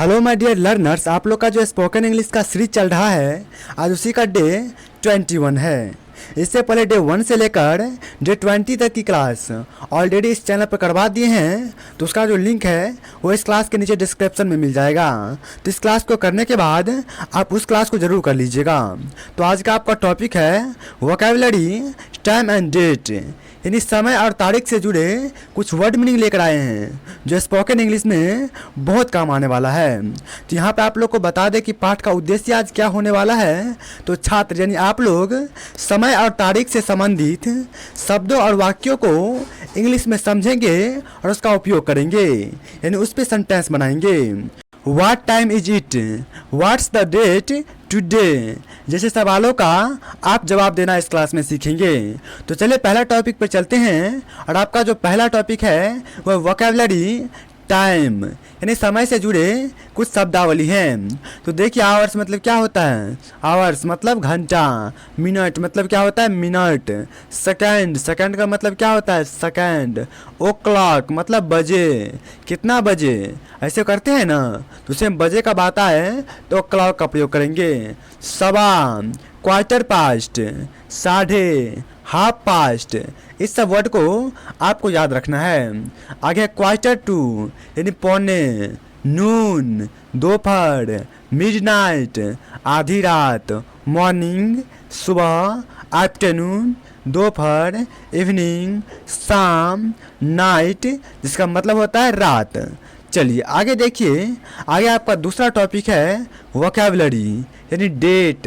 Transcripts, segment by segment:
Hello my dear learners, आप लोग का जो स्पोकन इंग्लिश का सीरीज चल रहा है आज उसी का डे 21 है। इससे पहले डे 1 से लेकर डे 20 तक की क्लास ऑलरेडी इस चैनल पर करवा दिए हैं, तो उसका जो लिंक है वो इस क्लास के नीचे डिस्क्रिप्शन में मिल जाएगा। तो इस क्लास को करने के बाद आप उस क्लास को ज़रूर कर लीजिएगा। तो आज का आपका टॉपिक है वोकैबुलरी टाइम एंड डेट, यानी समय और तारीख से जुड़े कुछ वर्ड मीनिंग लेकर आए हैं जो स्पोकन इंग्लिश में बहुत काम आने वाला है। तो यहाँ पे आप लोग को बता दें कि पाठ का उद्देश्य आज क्या होने वाला है। तो छात्र यानी आप लोग समय और तारीख से संबंधित शब्दों और वाक्यों को इंग्लिश में समझेंगे और उसका उपयोग करेंगे, यानी उस पर सेंटेंस बनाएंगे। What time is it? What's the date today? जैसे सवालों का आप जवाब देना इस क्लास में सीखेंगे। तो चलिए पहला टॉपिक पर चलते हैं, और आपका जो पहला टॉपिक है वह वोकैबुलरी टाइम, यानी समय से जुड़े कुछ शब्दावली हैं। तो देखिए, आवर्स मतलब क्या होता है, आवर्स मतलब घंटा। मिनट मतलब क्या होता है, मिनट। सेकंड, सेकंड का मतलब क्या होता है, सेकंड। ओ क्लॉक मतलब बजे, कितना बजे, ऐसे करते हैं ना, तो उसे बजे का बात है तो क्लॉक का प्रयोग करेंगे। सवा, क्वार्टर पास्ट, साढ़े, हाफ पास्ट, इस सब वर्ड को आपको याद रखना है। आगे क्वार्टर टू यानी पौने, नून दोपहर, मिडनाइट आधी रात, मॉर्निंग सुबह, आफ्टरनून दोपहर, इवनिंग शाम, नाइट जिसका मतलब होता है रात। चलिए आगे देखिए, आगे आपका दूसरा टॉपिक है वोकैबुलरी यानी डेट,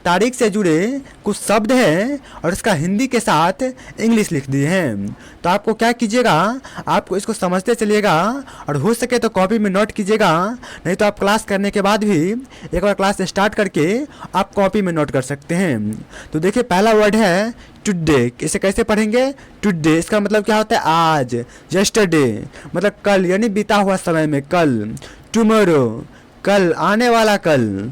तारीख से जुड़े कुछ शब्द हैं और इसका हिंदी के साथ इंग्लिश लिख दिए हैं। तो आपको क्या कीजिएगा, आपको इसको समझते चलिएगा और हो सके तो कॉपी में नोट कीजिएगा, नहीं तो आप क्लास करने के बाद भी एक बार क्लास स्टार्ट करके आप कॉपी में नोट कर सकते हैं। तो देखिए पहला वर्ड है टुडे, इसे कैसे पढ़ेंगे, टुडे इसका मतलब क्या होता है आज। यस्टरडे मतलब कल यानी बीता हुआ समय में कल। टुमारो कल, आने वाला कल।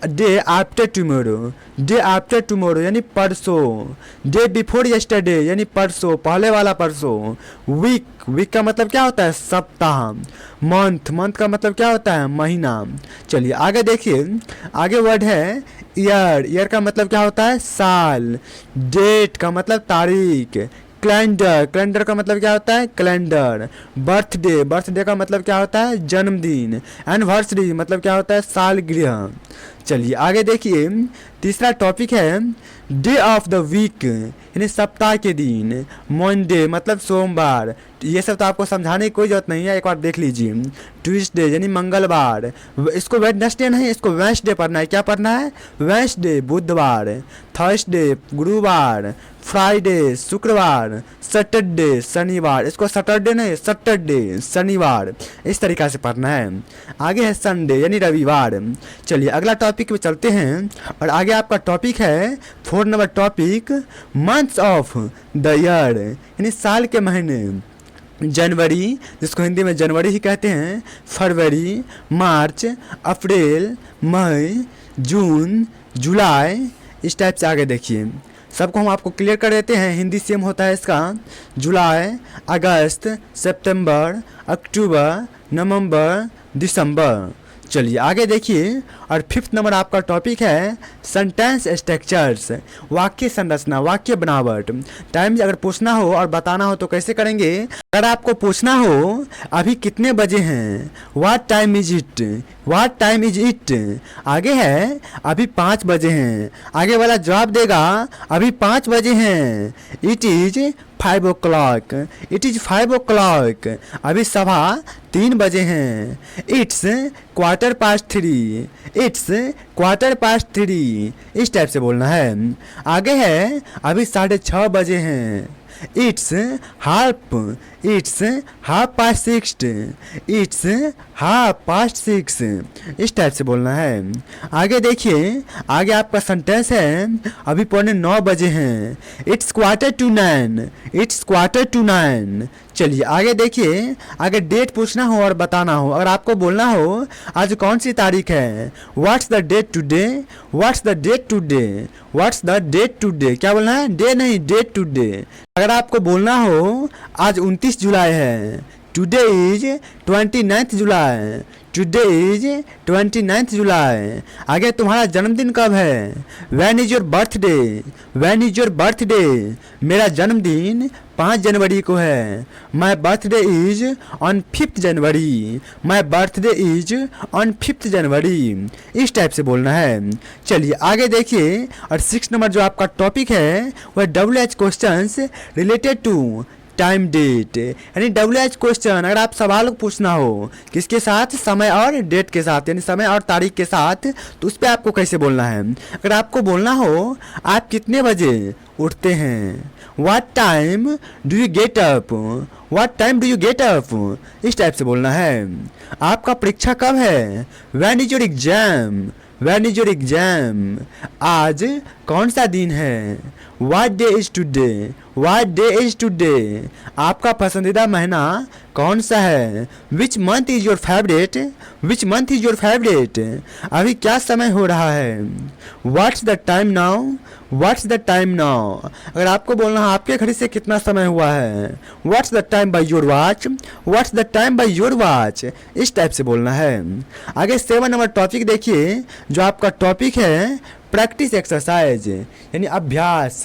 Day after tomorrow, day after tomorrow यानी परसों। डे बिफोर यस्टरडे यानी परसों, पहले वाला परसों। वीक, वीक का मतलब क्या होता है, सप्ताह। मंथ, मंथ का मतलब क्या होता है, महीना। चलिए आगे देखिए, आगे वर्ड है ईयर, ईयर का मतलब क्या होता है, साल। डेट का मतलब तारीख। कैलेंडर, कैलेंडर का मतलब क्या होता है, कैलेंडर। बर्थडे, बर्थडे का मतलब क्या होता है, जन्मदिन। एनिवर्सरी मतलब क्या होता है, सालगिरह। चलिए आगे देखिए, तीसरा टॉपिक है डे ऑफ द वीक यानी सप्ताह के दिन। मंडे मतलब सोमवार, ये सब तो आपको समझाने की कोई जरूरत नहीं है, एक बार देख लीजिए। ट्यूसडे यानी मंगलवार, इसको वेडनेसडे नहीं, इसको वेंसडे पढ़ना है। क्या पढ़ना है, वेंसडे बुधवार। थर्सडे गुरुवार, फ्राइडे शुक्रवार, सैटरडे शनिवार, इसको सैटरडे नहीं सैटरडे शनिवार, इस तरीक़ा से पढ़ना है। आगे है संडे यानी रविवार। चलिए अगला टॉपिक पे चलते हैं, और आगे आपका टॉपिक है 4 number topic months of the year यानी साल के महीने। जनवरी जिसको हिंदी में जनवरी ही कहते हैं, फरवरी, मार्च, अप्रैल, मई, जून, जुलाई, इस टाइप से आगे देखिए। सबको हम आपको क्लियर कर देते हैं, हिंदी सेम होता है इसका। जुलाई, अगस्त, सितंबर, अक्टूबर, नवंबर, दिसंबर। चलिए आगे देखिए, और 5th नंबर आपका टॉपिक है सेंटेंस स्ट्रक्चर्स, वाक्य संरचना, वाक्य बनावट। टाइम अगर पूछना हो और बताना हो तो कैसे करेंगे, अगर आपको पूछना हो अभी कितने बजे हैं, what time is it, what time is it, आगे है अभी 5 बजे हैं, आगे वाला जवाब देगा अभी 5 बजे हैं। It is 5 o'clock, it is 5 o'clock, अभी सवा 3 बजे हैं। It's quarter past 3, it's quarter past 3, इस टाइप से बोलना है। आगे है अभी 6:30 बजे हैं। It's half, it's half past 6, it's half past 6, इस टाइप से बोलना है। आगे देखिए, आगे आपका सेंटेंस है अभी 8:45 बजे हैं। It's quarter to 9, it's quarter to 9। चलिए आगे देखिए, आगे डेट पूछना हो और बताना हो, अगर आपको बोलना हो आज कौन सी तारीख है, what's the date today, what's the date today, what's the date today, क्या बोलना है, डे नहीं डेट टुडे। अगर आपको बोलना हो आज 29 जुलाई है, today is 29 July, today is 29 जुलाई। आगे तुम्हारा जन्मदिन कब है? When is your birthday? When is your birthday? मेरा जन्मदिन 5 जनवरी को है। My birthday is on 5 January. My birthday is on 5 जनवरी। इस टाइप से बोलना है। चलिए आगे देखिए, और 6 नंबर जो आपका टॉपिक है वह WH questions related to time date, यानी WH क्वेश्चन अगर आप सवाल पूछना हो किसके साथ, समय और डेट के साथ, यानी समय और तारीख के साथ, तो उस पर आपको कैसे बोलना है। अगर आपको बोलना हो आप कितने बजे उठते हैं, what time do you get up, what time do you get up, इस टाइप से बोलना है। आपका परीक्षा कब है, when is your exam, when is your exam. आज कौन सा दिन है, what day is today, what day is today. आपका पसंदीदा महीना कौन सा है, which month is your favourite, which month is your favourite. अभी क्या समय हो रहा है, what's the time now, what's the time now. अगर आपको बोलना है आपके घड़ी से कितना समय हुआ है, what's the time by your watch, what's the time by your watch, इस टाइप से बोलना है। आगे 7 नंबर टॉपिक देखिए, जो आपका टॉपिक है प्रैक्टिस एक्सरसाइज, यानी अभ्यास।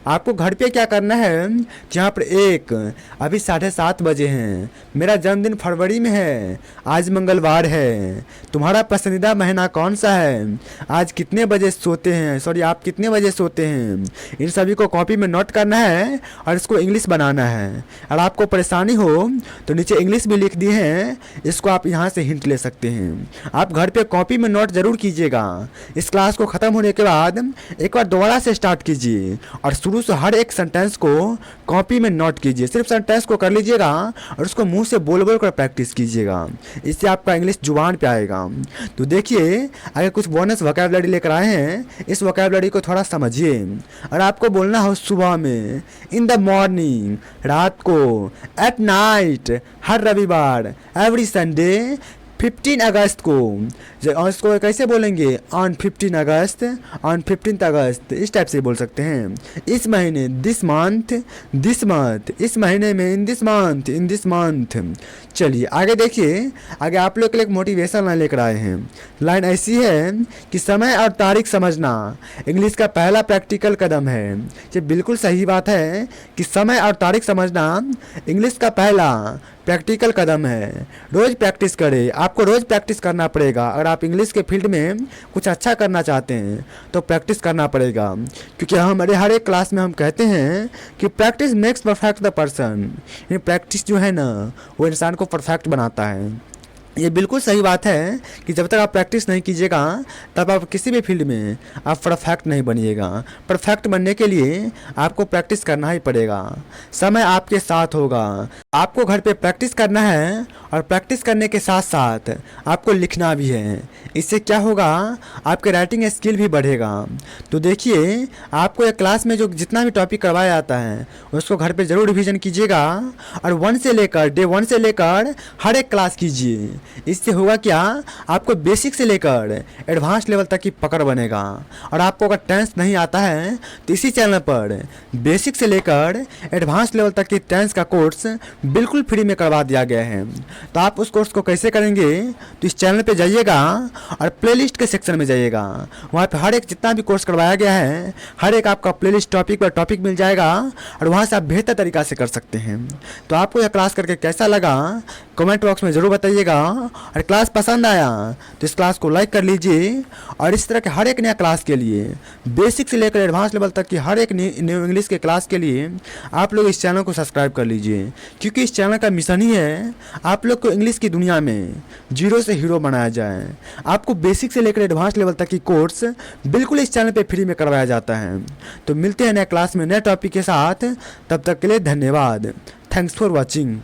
आपको घर पे क्या करना है कि यहाँ पर अभी 7:30 बजे हैं, मेरा जन्मदिन फरवरी में है, आज मंगलवार है, तुम्हारा पसंदीदा महीना कौन सा है, आज कितने बजे सोते हैं, सॉरी आप कितने बजे सोते हैं, इन सभी को कॉपी में नोट करना है और इसको इंग्लिश बनाना है। और आपको परेशानी हो तो नीचे इंग्लिश भी लिख दिए हैं, इसको आप यहाँ से हिंट ले सकते हैं। आप घर पे कॉपी में नोट जरूर कीजिएगा। इस क्लास को ख़त्म होने के बाद एक बार दोबारा से स्टार्ट कीजिए और शुरू से हर एक सेंटेंस को कॉपी में नोट कीजिए। सिर्फ सेंटेंस को कर लीजिएगा और उसको मुंह से बोल बोल कर प्रैक्टिस कीजिएगा, इससे आपका इंग्लिश जुबान पे आएगा। तो देखिए आगे कुछ बोनस वोकैबुलरी लेकर आए हैं, इस वोकैबुलरी को थोड़ा समझिए। और आपको बोलना हो सुबह में, इन द मॉर्निंग, रात को, एट नाइट, हर रविवार, एवरी संडे, 15 अगस्त को। इसको कैसे बोलेंगे, ऑन 15 अगस्त, ऑन 15 अगस्त, इस टाइप से बोल सकते हैं। इस महीने, दिस मंथ, दिस मंथ, इस महीने में, in this month, in this month. चलिए आगे देखिए, आगे आप लोग के लिए एक मोटिवेशन लाइन लेकर आए हैं। लाइन ऐसी है कि समय और तारीख समझना इंग्लिश का पहला प्रैक्टिकल कदम है। ये बिल्कुल सही बात है कि समय और तारीख समझना इंग्लिश का पहला प्रैक्टिकल कदम है। रोज़ प्रैक्टिस करें, आपको रोज़ प्रैक्टिस करना पड़ेगा। अगर आप इंग्लिश के फील्ड में कुछ अच्छा करना चाहते हैं तो प्रैक्टिस करना पड़ेगा, क्योंकि हमारे हर एक क्लास में हम कहते हैं कि practice makes perfect the person. ये प्रैक्टिस जो है ना वो इंसान को परफेक्ट बनाता है। ये बिल्कुल सही बात है कि जब तक आप प्रैक्टिस नहीं कीजिएगा तब आप किसी भी फील्ड में आप परफेक्ट नहीं बनिएगा। परफेक्ट बनने के लिए आपको प्रैक्टिस करना ही पड़ेगा। समय आपके साथ होगा, आपको घर पे प्रैक्टिस करना है और प्रैक्टिस करने के साथ साथ आपको लिखना भी है। इससे क्या होगा, आपके राइटिंग स्किल भी बढ़ेगा। तो देखिए आपको एक क्लास में जो जितना भी टॉपिक करवाया जाता है उसको घर पे ज़रूर रिवीजन कीजिएगा और 1 से लेकर डे 1 से लेकर हर एक क्लास कीजिए। इससे होगा क्या, आपको बेसिक से लेकर एडवांस लेवल तक की पकड़ बनेगा। और आपको अगर टेंस नहीं आता है तो इसी चैनल पर बेसिक से लेकर एडवांस लेवल तक की टेंस का कोर्स बिल्कुल फ्री में करवा दिया गया है। तो आप उस कोर्स को कैसे करेंगे, तो इस चैनल पे जाइएगा और प्लेलिस्ट के सेक्शन में जाइएगा। वहाँ पे हर एक जितना भी कोर्स करवाया गया है हर एक आपका प्लेलिस्ट टॉपिक पर टॉपिक मिल जाएगा और वहाँ से आप बेहतर तरीक़ा से कर सकते हैं। तो आपको यह क्लास करके कैसा लगा कमेंट बॉक्स में ज़रूर बताइएगा। और क्लास पसंद आया तो इस क्लास को लाइक कर लीजिए। और इस तरह के हर एक नया क्लास के लिए, बेसिक से लेकर एडवांस लेवल तक की हर एक न्यू इंग्लिश के क्लास के लिए आप लोग इस चैनल को सब्सक्राइब कर लीजिए, क्योंकि इस चैनल का मिशन ही है आप लोग को इंग्लिश की दुनिया में जीरो से हीरो बनाया जाए। आपको बेसिक से लेकर एडवांस लेवल तक की कोर्स बिल्कुल इस चैनल पर फ्री में करवाया जाता है। तो मिलते हैं नए क्लास में नए टॉपिक के साथ, तब तक के लिए धन्यवाद। Thanks for watching.